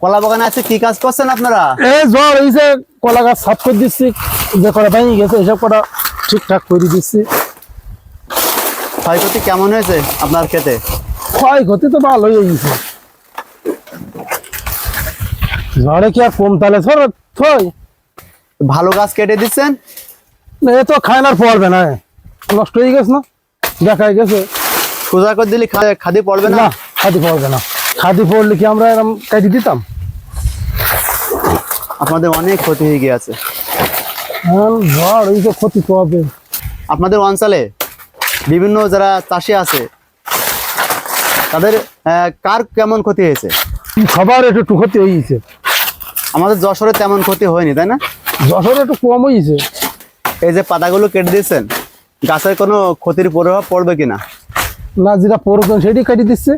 কলা বাগানে আছে, কি কাজ করছেন আপনারা? এই জ্বর হয়েছে, কলা গাছ সাফ করে দিচ্ছি, যে কটা ভেঙে গেছে এসব কটা ঠিকঠাক করে দিচ্ছি। ক্ষয়ক্ষতি কেমন হয়েছে আপনার ক্ষেতে? ক্ষয়ক্ষতি তো ভালোই হয়েছে, ঝড়ে কি আর কম তালে থই। ভালো গাছ কেটে দিচ্ছেন? এ তো খায়নার পড়বে না, নষ্ট হয়ে গেছে না, দেখাই গেছে। সোজা করে দিলে খাদি পড়বে না? না, খাদি পড়বে না, খাদি পড়লে কি আমরা এরকম কেটে দিতাম? আপনাদের অনেক ক্ষতি হয়ে গিয়েছে। ঝড় এই তো ক্ষতি তো হবে। আপনাদের অঞ্চলে বিভিন্ন যারা চাষি আছে তাদের কার কেমন ক্ষতি হয়েছে? সবার একটু ক্ষতি হয়েছে, আমাদের যশোরে তেমন ক্ষতি হয়নি, তাই না? যশোরে একটু কম হয়েছে। এই যে পাতাগুলো কেটে দিচ্ছেন, গাছের কোনো ক্ষতির প্রভাব পড়বে কিনা? না, যেটা প্রয়োজন সেটাই কেটে দিচ্ছে।